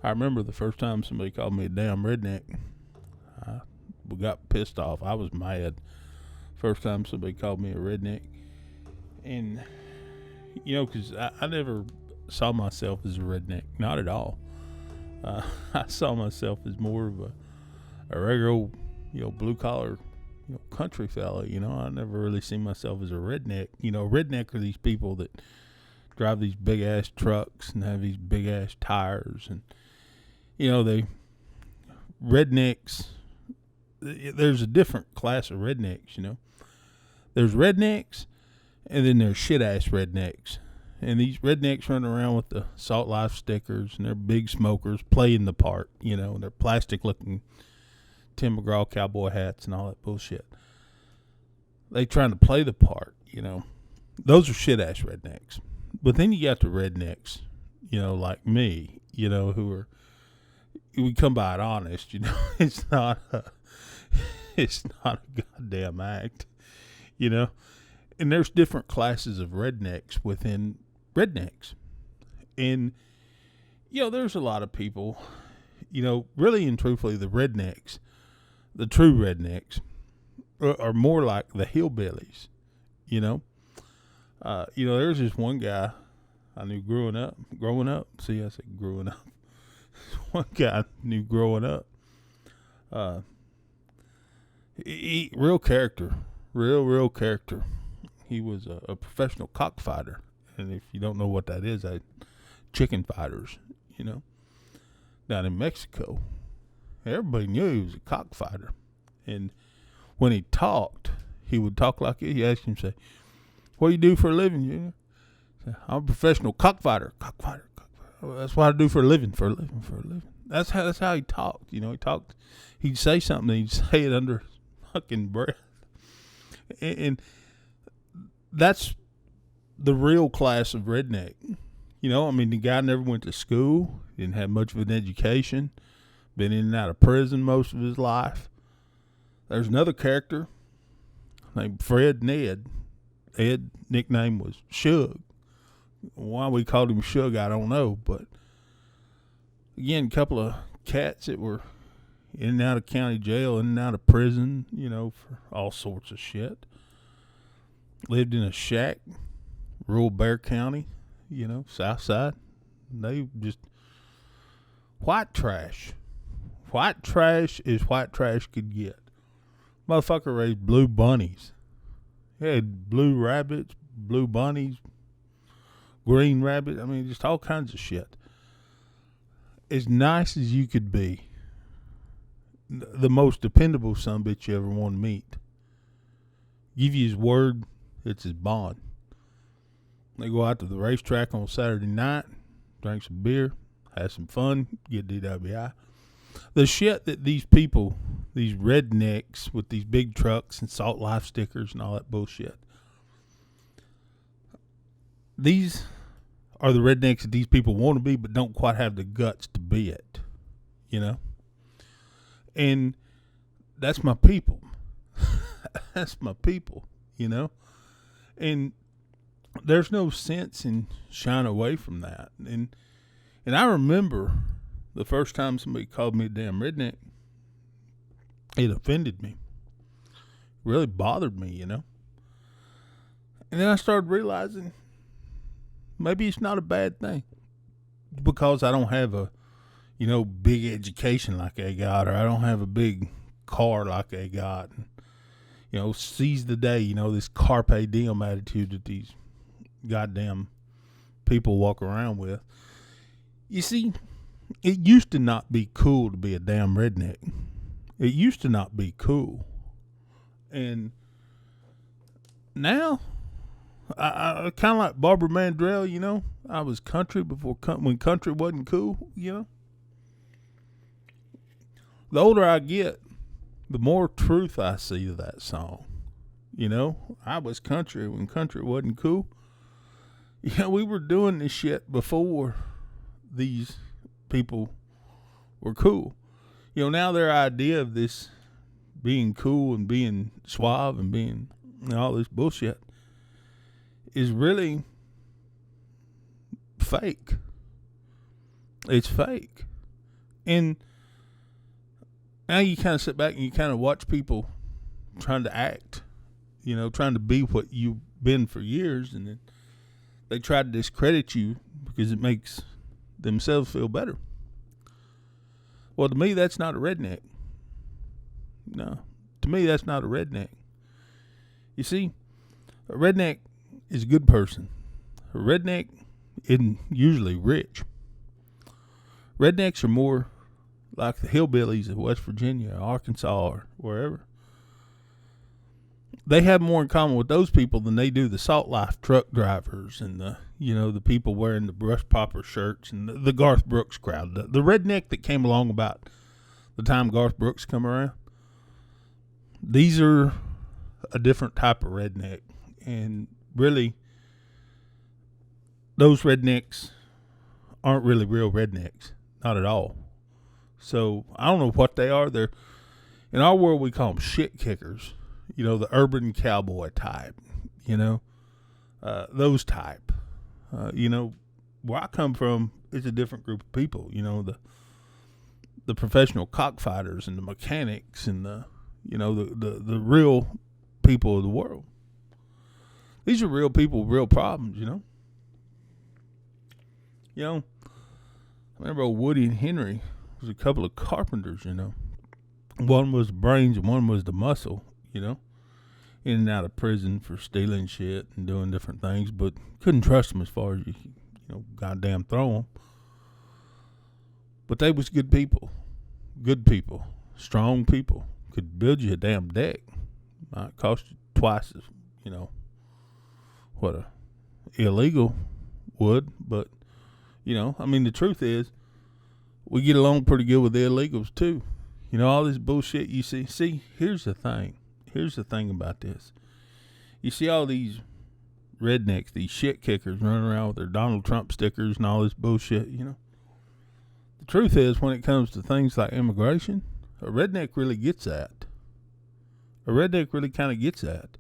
I remember the first time somebody called me a damn redneck. I got pissed off. I was mad. First time somebody called me a redneck. And, because I never saw myself as a redneck. Not at all. I saw myself as more of a regular old, blue collar, country fella. I never really seen myself as a redneck. Redneck are these people that drive these big ass trucks and have these big ass tires. And, they rednecks, there's a different class of rednecks. There's rednecks, and then there's shit ass rednecks. And these rednecks run around with the Salt Life stickers, and they're big smokers, playing the part, and they're plastic looking Tim McGraw cowboy hats and all that bullshit. They trying to play the part, Those are shit ass rednecks. But then you got the rednecks, like me, we come by it honest, It's not a goddamn act, And there's different classes of rednecks within rednecks. And, there's a lot of people, really and truthfully, the rednecks, the true rednecks, are more like the hillbillies, There's this one guy I knew growing up. See, I said growing up. One guy I knew growing up. Real character. Real character. He was a professional cockfighter. And if you don't know what that is, chicken fighters, down in Mexico. Everybody knew he was a cockfighter. And when he talked, he would talk like this. He asked him, say, "What do you do for a living, Junior?" "I'm a professional cockfighter. Cockfighter. Well, that's what I do for a living. That's how he talked. He'd say something, and he'd say it under fucking breath. And that's the real class of redneck. The guy never went to school, didn't have much of an education, been in and out of prison most of his life. There's another character named Fred Ned. Ed nickname was Shug. Why we called him Shug, I don't know. But again, a couple of cats that were in and out of county jail, in and out of prison, for all sorts of shit. Lived in a shack, rural Bear County, south side. They just white trash. White trash is white trash could get. Motherfucker raised blue bunnies. He had blue rabbits, blue bunnies, green rabbits. Just all kinds of shit. As nice as you could be. The most dependable sumbitch you ever want to meet. Give you his word, it's his bond. They go out to the racetrack on Saturday night, drink some beer, have some fun, get DWI. The shit that these people, these rednecks with these big trucks and Salt Life stickers and all that bullshit, these are the rednecks that these people want to be but don't quite have the guts to be it, And that's my people. That's my people, And there's no sense in shying away from that. And I remember the first time somebody called me a damn redneck, it offended me. It really bothered me, And then I started realizing maybe it's not a bad thing. Because I don't have a, big education like they got, or I don't have a big car like they got. Seize the day, this carpe diem attitude that these goddamn people walk around with. You see, it used to not be cool to be a damn redneck. It used to not be cool. And now, I kind of like Barbara Mandrell, I was country before when country wasn't cool, The older I get, the more truth I see to that song. I was country when country wasn't cool. We were doing this shit before these people were cool. Now their idea of this being cool and being suave and being all this bullshit is really fake. It's fake. And now you kind of sit back and you kind of watch people trying to act, trying to be what you've been for years, and then they try to discredit you because it makes themselves feel better. Well, to me, that's not a redneck. No, to me, that's not a redneck. You see, a redneck is a good person. A redneck isn't usually rich. Rednecks are more like the hillbillies of West Virginia, Arkansas, or wherever. They have more in common with those people than they do the Salt Life truck drivers and the people wearing the brush popper shirts and the Garth Brooks crowd. The redneck that came along about the time Garth Brooks come around. These are a different type of redneck. And really, those rednecks aren't really real rednecks. Not at all. So I don't know what they are. They're, in our world, we call them shit kickers. The urban cowboy type, those type. Where I come from, it's a different group of people. The professional cockfighters and the mechanics and the real people of the world. These are real people with real problems, I remember old Woody and Henry was a couple of carpenters, One was the brains and one was the muscle, in and out of prison for stealing shit and doing different things, but couldn't trust them as far as you goddamn throw them. But they was good people, strong people, could build you a damn deck. Might cost you twice as, what a illegal would, but, the truth is, we get along pretty good with the illegals too. All this bullshit you see. See, here's the thing. Here's the thing about this. You see all these rednecks, these shit kickers running around with their Donald Trump stickers and all this bullshit, The truth is, when it comes to things like immigration, a redneck really gets that. A redneck really kind of gets that.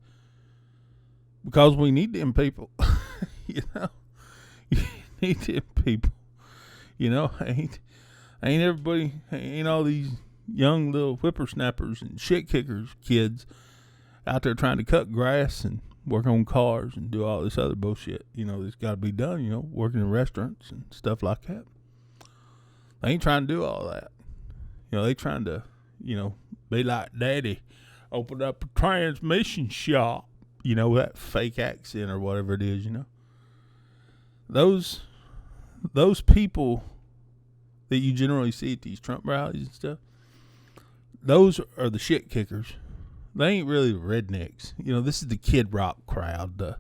Because we need them people. You need them people. Ain't everybody, ain't all these young little whippersnappers and shit kickers kids out there trying to cut grass and work on cars and do all this other bullshit, that's got to be done, working in restaurants and stuff like that. They ain't trying to do all that. They trying to, be like daddy, open up a transmission shop, that fake accent or whatever it is, Those people that you generally see at these Trump rallies and stuff, those are the shit kickers. They ain't really the rednecks. This is the Kid Rock crowd, the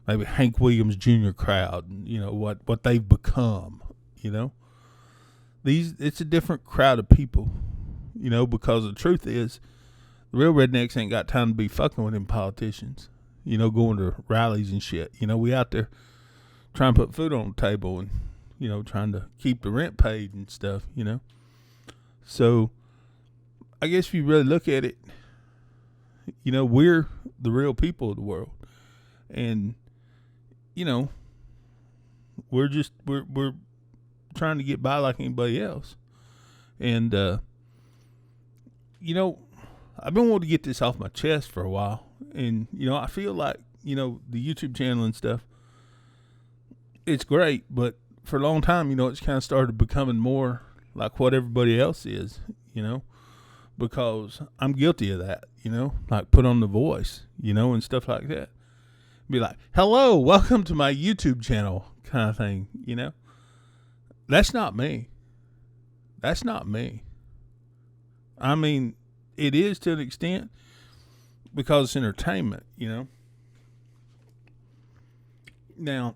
maybe Hank Williams Jr. crowd, what they've become, It's a different crowd of people, because the truth is, the real rednecks ain't got time to be fucking with them politicians, going to rallies and shit. We out there trying to put food on the table and, trying to keep the rent paid and stuff, So, I guess if you really look at it, we're the real people of the world. And, we're trying to get by like anybody else. And, I've been wanting to get this off my chest for a while. And, I feel like, the YouTube channel and stuff, it's great, but for a long time, it's kind of started becoming more like what everybody else is, because I'm guilty of that, like put on The Voice, and stuff like that. Be like, hello, welcome to my YouTube channel kind of thing, That's not me. That's not me. I mean, it is to an extent because it's entertainment, Now,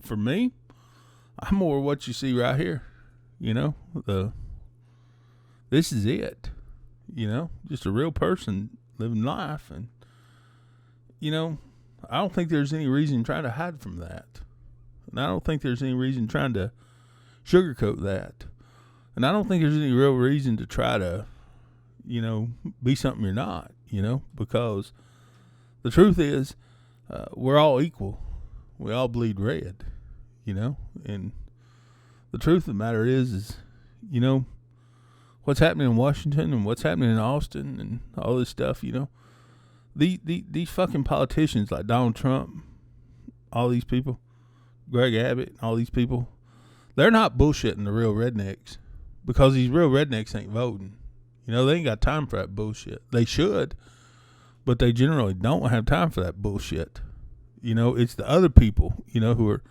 for me, I'm more what you see right here. This is it. Just a real person living life. And, I don't think there's any reason trying to hide from that. And I don't think there's any reason trying to sugarcoat that. And I don't think there's any real reason to try to, be something you're not, because the truth is, we're all equal. We all bleed red, and the truth of the matter is You know, what's happening in Washington and what's happening in Austin and all this stuff, you know. These fucking politicians like Donald Trump, all these people, Greg Abbott, all these people, they're not bullshitting the real rednecks, because these real rednecks ain't voting. You know, they ain't got time for that bullshit. They should, but they generally don't have time for that bullshit. You know, it's the other people, you know, who are,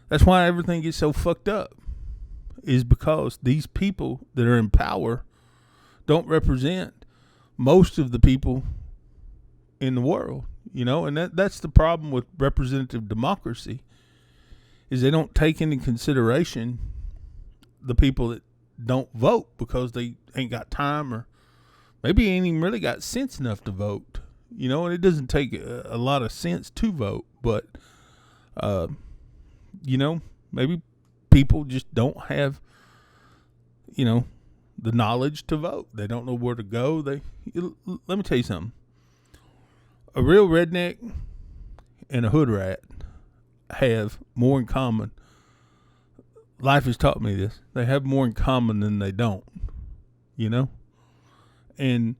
that's why everything gets so fucked up, is because these people that are in power don't represent most of the people in the world, you know. And that's the problem with representative democracy, is they don't take into consideration the people that don't vote because they ain't got time, or maybe ain't even really got sense enough to vote, you know. And it doesn't take a lot of sense to vote, but you know, maybe people just don't have, you know, the knowledge to vote. They don't know where to go. Let me tell you something. A real redneck and a hood rat have more in common. Life has taught me this. They have more in common than they don't, you know? And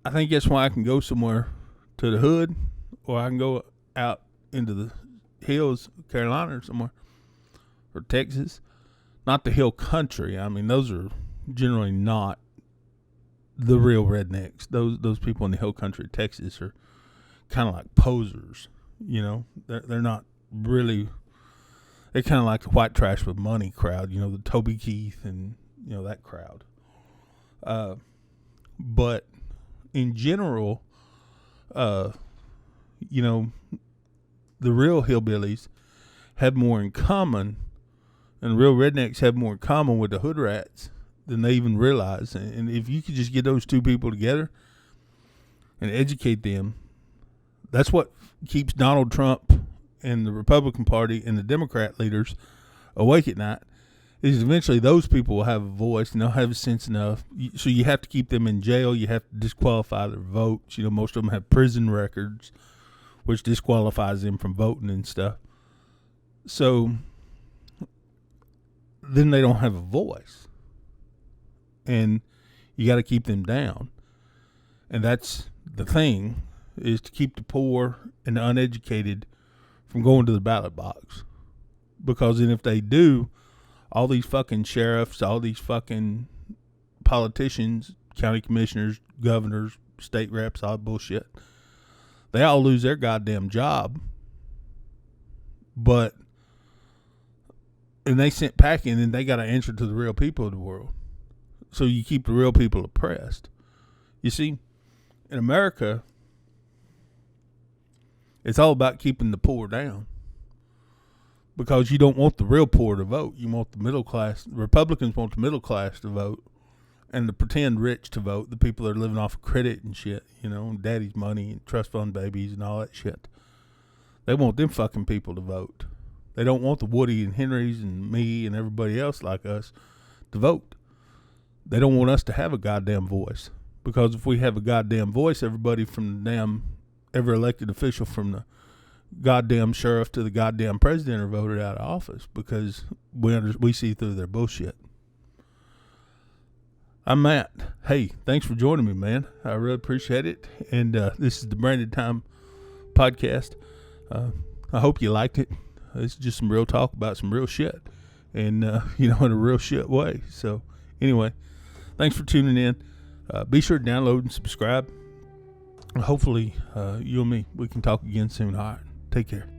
I think that's why I can go somewhere to the hood, or I can go out into the hills, Carolina or somewhere, or Texas. Not the hill country. I mean, those are generally not the real rednecks. Those people in the hill country, Texas, are kind of like posers, you know. They're not really. They're kind of like the white trash with money crowd, you know, the Toby Keith and, you know, that crowd. But in general, you know, the real hillbillies have more in common, and real rednecks have more in common with the hood rats than they even realize. And if you could just get those two people together and educate them, that's what keeps Donald Trump and the Republican Party and the Democrat leaders awake at night, is eventually those people will have a voice and they'll have sense enough. So you have to keep them in jail. You have to disqualify their votes. You know, most of them have prison records, which disqualifies them from voting and stuff. So then they don't have a voice. And you got to keep them down. And that's the thing, is to keep the poor and the uneducated from going to the ballot box. Because then if they do, all these fucking sheriffs, all these fucking politicians, county commissioners, governors, state reps, all that bullshit, they all lose their goddamn job. And they sent packing, and they got to answer to the real people of the world. So you keep the real people oppressed. You see, in America, it's all about keeping the poor down, because you don't want the real poor to vote. You want the middle class. Republicans want the middle class to vote, and the pretend rich to vote, the people that are living off of credit and shit, you know, and daddy's money and trust fund babies and all that shit. They want them fucking people to vote. They don't want the Woody and Henrys and me and everybody else like us to vote. They don't want us to have a goddamn voice, because if we have a goddamn voice, everybody from the damn every elected official, from the goddamn sheriff to the goddamn president, are voted out of office, because we see through their bullshit. I'm Matt. Hey, thanks for joining me, man. I really appreciate it. And this is the Branded Time podcast. I hope you liked it. It's just some real talk about some real shit, and you know, in a real shit way. So anyway, thanks for tuning in. Be sure to download and subscribe. Hopefully, you and me, we can talk again soon. All right. Take care.